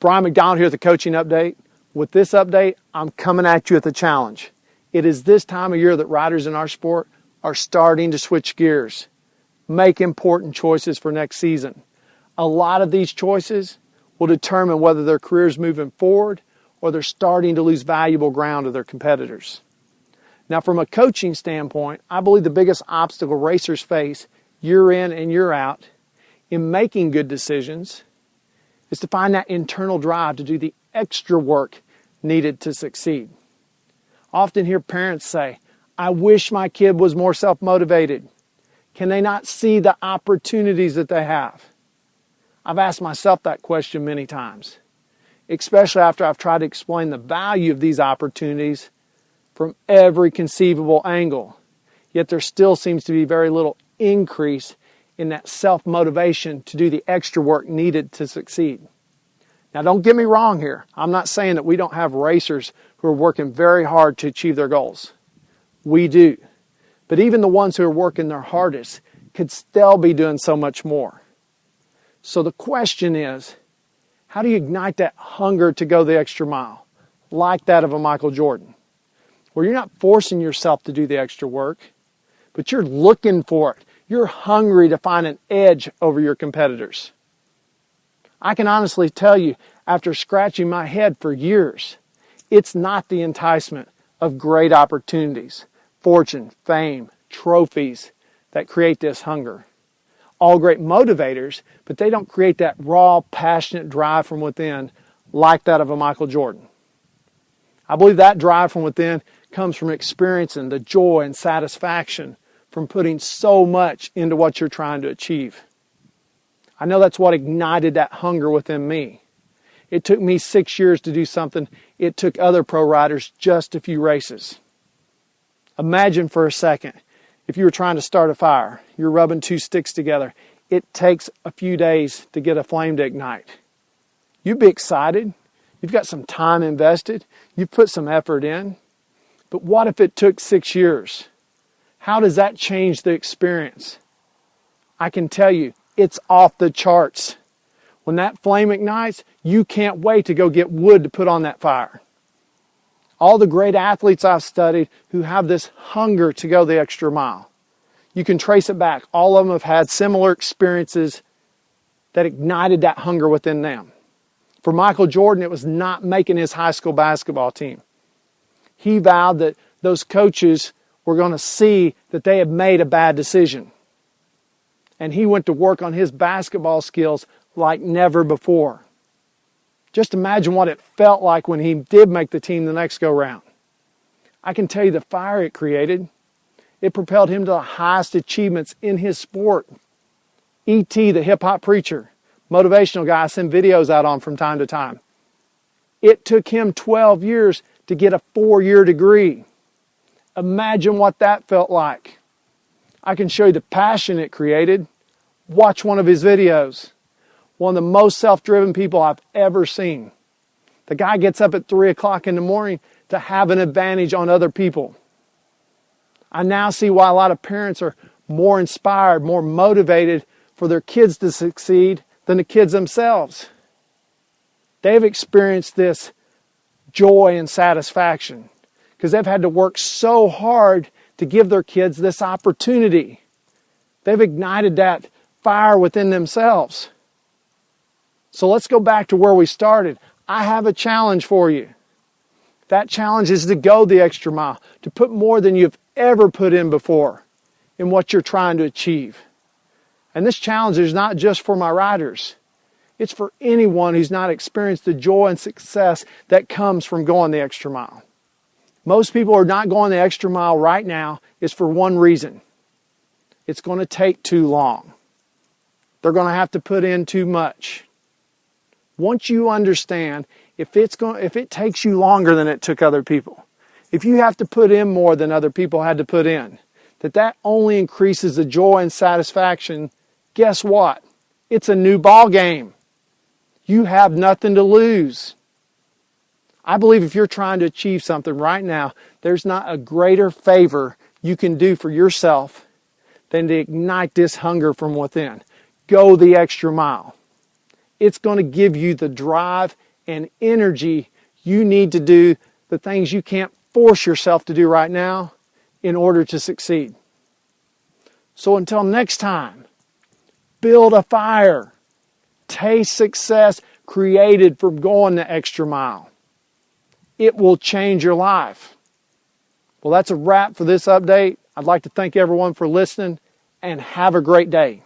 Brian McDonald here with the Coaching Update. With this update, I'm coming at you with a challenge. It is this time of year that riders in our sport are starting to switch gears, make important choices for next season. A lot of these choices will determine whether their career is moving forward or they're starting to lose valuable ground to their competitors. Now, from a coaching standpoint, I believe the biggest obstacle racers face year in and year out in making good decisions is to find that internal drive to do the extra work needed to succeed. I often hear parents say, I wish my kid was more self-motivated. Can they not see the opportunities that they have? I've asked myself that question many times, especially after I've tried to explain the value of these opportunities from every conceivable angle. Yet there still seems to be very little increase in that self-motivation to do the extra work needed to succeed. Now, don't get me wrong here. I'm not saying that we don't have racers who are working very hard to achieve their goals. We do. But even the ones who are working their hardest could still be doing so much more. So the question is, how do you ignite that hunger to go the extra mile, like that of a Michael Jordan, where you're not forcing yourself to do the extra work, but you're looking for it. You're hungry to find an edge over your competitors. I can honestly tell you, after scratching my head for years, it's not the enticement of great opportunities, fortune, fame, trophies that create this hunger. All great motivators, but they don't create that raw, passionate drive from within like that of a Michael Jordan. I believe that drive from within comes from experiencing the joy and satisfaction from putting so much into what you're trying to achieve. I know that's what ignited that hunger within me. It took me 6 years to do something it took other pro riders just a few races. Imagine for a second, if you were trying to start a fire, you're rubbing two sticks together. It takes a few days to get a flame to ignite. You'd be excited. You've got some time invested. You've put some effort in. But what if it took 6 years? How does that change the experience? I can tell you, it's off the charts. When that flame ignites, you can't wait to go get wood to put on that fire. All the great athletes I've studied who have this hunger to go the extra mile, you can trace it back. All of them have had similar experiences that ignited that hunger within them. For Michael Jordan, it was not making his high school basketball team. He vowed that those coaches were going to see that they had made a bad decision. And he went to work on his basketball skills like never before. Just imagine what it felt like when he did make the team the next go-round. I can tell you the fire it created. It propelled him to the highest achievements in his sport. E.T., the hip-hop preacher, motivational guy I send videos out on from time to time. It took him 12 years to get a 4-year degree. Imagine what that felt like. I can show you the passion it created. Watch one of his videos. One of the most self-driven people I've ever seen. The guy gets up at 3 o'clock in the morning to have an advantage on other people. I now see why a lot of parents are more inspired, more motivated for their kids to succeed than the kids themselves. They've experienced this joy and satisfaction because they've had to work so hard to give their kids this opportunity. They've ignited that fire within themselves. So let's go back to where we started. I have a challenge for you. That challenge is to go the extra mile, to put more than you've ever put in before in what you're trying to achieve. And this challenge is not just for my riders. It's for anyone who's not experienced the joy and success that comes from going the extra mile. Most people are not going the extra mile right now is for one reason. It's going to take too long. They're going to have to put in too much. Once you understand, if it takes you longer than it took other people, if you have to put in more than other people had to put in, that only increases the joy and satisfaction, guess what? It's a new ball game. You have nothing to lose. I believe if you're trying to achieve something right now, there's not a greater favor you can do for yourself than to ignite this hunger from within. Go the extra mile. It's going to give you the drive and energy you need to do the things you can't force yourself to do right now in order to succeed. So until next time, build a fire. Taste success created from going the extra mile. It will change your life. Well, that's a wrap for this update. I'd like to thank everyone for listening, and have a great day.